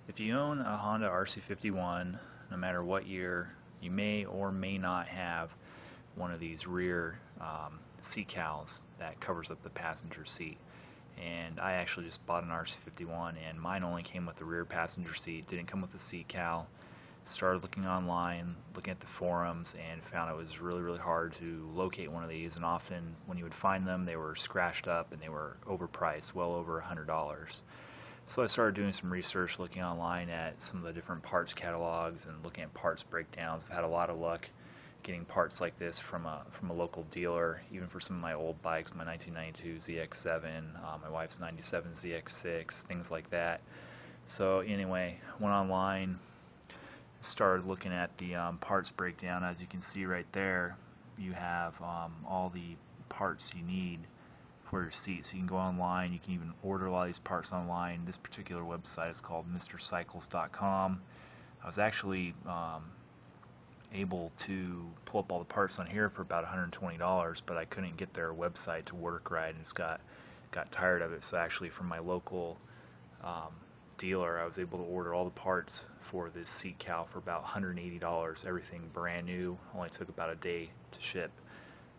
If you own a Honda RC51, no matter what year, you may or may not have one of these rear seat cowls that covers up the passenger seat. And I actually just bought an RC51 and mine only came with the rear passenger seat, didn't come with the seat cowl. Started looking online, looking at the forums, and found it was really hard to locate one of these, and often when you would find them they were scratched up and they were overpriced, well over $100. So I started doing some research, looking online at some of the different parts catalogs and looking at parts breakdowns. I've had a lot of luck getting parts like this from a local dealer, even for some of my old bikes, my 1992 ZX7, my wife's 97 ZX6, things like that. So anyway, went online, started looking at the parts breakdown. As you can see right there, you have all the parts you need for your seat. So you can go online, you can even order a lot of these parts online. This particular website is called mrcycles.com. I was actually able to pull up all the parts on here for about $120, but I couldn't get their website to work right, and just got tired of it. So actually from my local dealer, I was able to order all the parts for this seat cowl for about $180, everything brand new. Only took about a day to ship.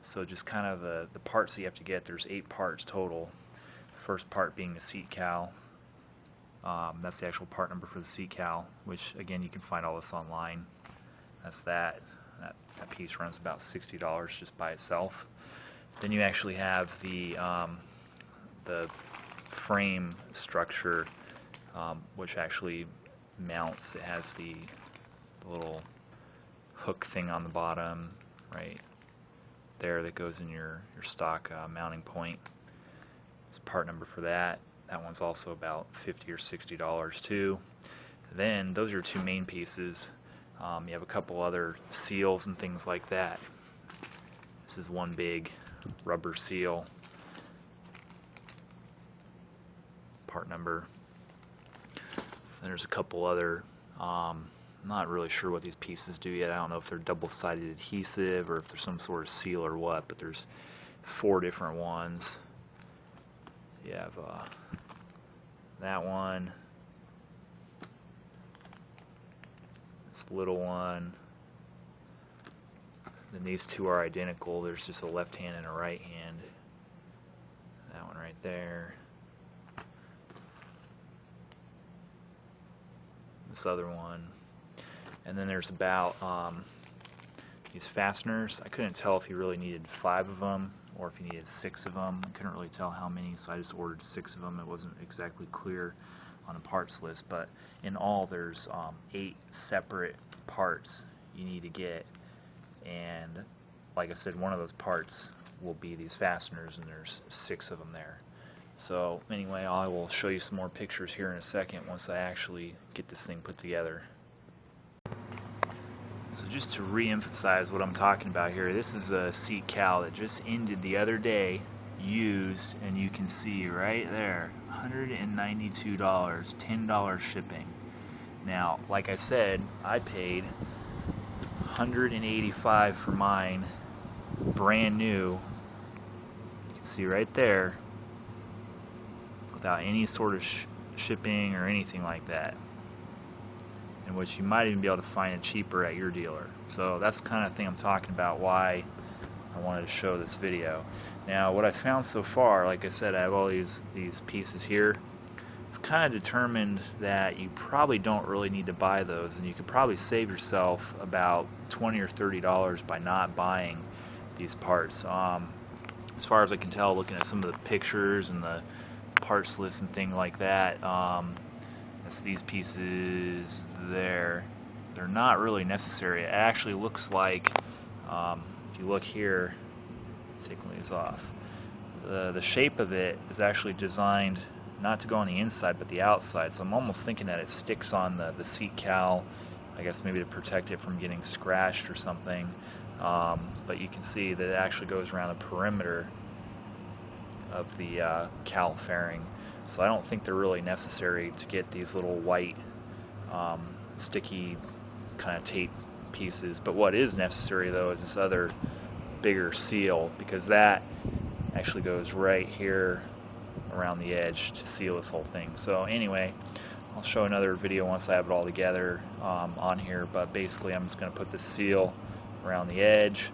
So just kind of the parts that you have to get, there's 8 parts total. First part being the seat cowl. That's the actual part number for the seat cowl, which again you can find all this online. That's that piece runs about $60 just by itself. Then you actually have the frame structure, which actually mounts. It has the little hook thing on the bottom right there that goes in your stock mounting point. It's part number for that. That one's also about $50 or $60 too. Then those are 2 main pieces. You have a couple other seals and things like that. This is one big rubber seal, part number. Then there's a couple other, I'm not really sure what these pieces do yet. I don't know if they're double-sided adhesive or if there's some sort of seal or what, but there's 4 different ones. You have that one, this little one, then these 2 are identical. There's just a left hand and a right hand. That one right there. This other one. And then there's about these fasteners. I couldn't tell if you really needed 5 of them or if you needed 6 of them. I couldn't really tell how many, so I just ordered 6 of them. It wasn't exactly clear on a parts list, but in all there's 8 separate parts you need to get, and like I said, one of those parts will be these fasteners, and there's 6 of them there. So anyway, I will show you some more pictures here in a second once I actually get this thing put together. So just to re-emphasize what I'm talking about here, this is a seat cowl that just ended the other day, used, and you can see right there, $192, $10 shipping. Now, like I said, I paid $185 for mine, brand new. You can see right there, without any sort of shipping or anything like that, in which you might even be able to find it cheaper at your dealer. So that's the kind of thing I'm talking about, why I wanted to show this video. Now what I found so far, like I said, I have all these pieces here. I've kind of determined that you probably don't really need to buy those, and you could probably save yourself about $20 or $30 by not buying these parts. As far as I can tell, looking at some of the pictures and the parts list and thing like that, that's these pieces there. They're not really necessary. It actually looks like, if you look here, take one of these off, the shape of it is actually designed not to go on the inside but the outside, so I'm almost thinking that it sticks on the seat cowl, I guess maybe to protect it from getting scratched or something, but you can see that it actually goes around the perimeter of the cowl fairing. So I don't think they're really necessary to get these little white sticky kind of tape pieces, but what is necessary though is this other bigger seal, because that actually goes right here around the edge to seal this whole thing. So anyway, I'll show another video once I have it all together on here, but basically I'm just going to put the seal around the edge.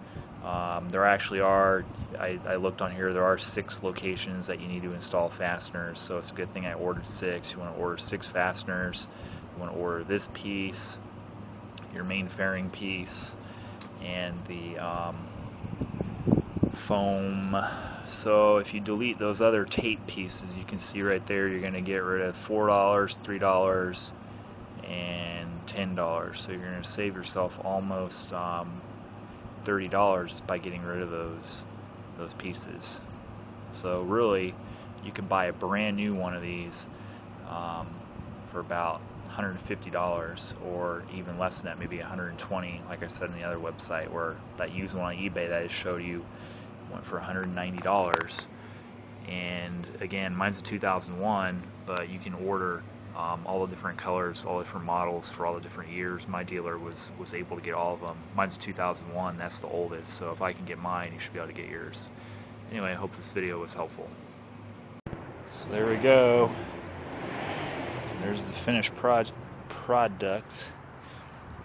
There actually are, I looked on here, there are 6 locations that you need to install fasteners, so it's a good thing I ordered 6. You want to order 6 fasteners. You want to order this piece, your main fairing piece, and the foam. So if you delete those other tape pieces, you can see right there you're going to get rid of $4, $3, and $10. So you're going to save yourself almost $30 by getting rid of those pieces. So really, you can buy a brand new one of these for about $150, or even less than that, maybe $120, like I said in the other website, where that used one on eBay that I just showed you went for $190. And again, mine's a 2001, but you can order all the different colors, all the different models for all the different years. My dealer was able to get all of them. Mine's a 2001, that's the oldest, so if I can get mine, you should be able to get yours. Anyway, I hope this video was helpful. So there we go. There's the finished product.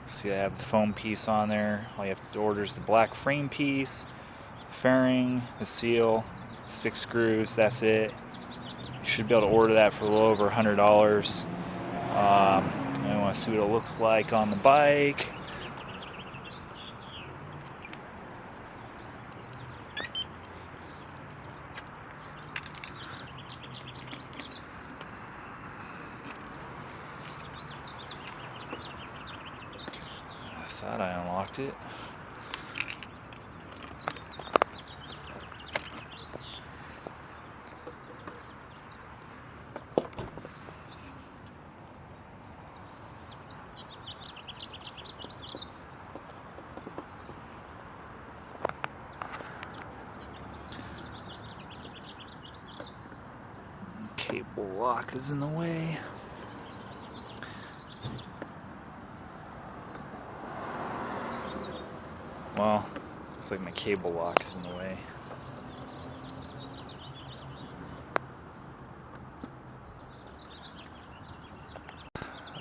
See, I have the foam piece on there. All you have to order is the black frame piece, fairing, the seal, 6 screws, that's it. You should be able to order that for a little over $100. I want to see what it looks like on the bike. I thought I unlocked it. Cable lock is in the way. Well, looks like my cable lock is in the way.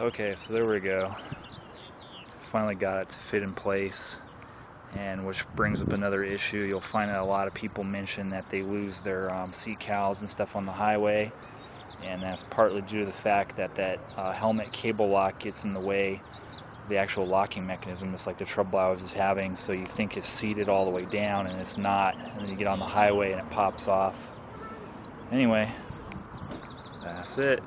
Okay, so there we go. Finally got it to fit in place. And which brings up another issue. You'll find that a lot of people mention that they lose their seat cowls and stuff on the highway, and that's partly due to the fact that helmet cable lock gets in the way of the actual locking mechanism. It's like the trouble I was just having. So you think it's seated all the way down, and it's not, and then you get on the highway and it pops off. Anyway, that's it.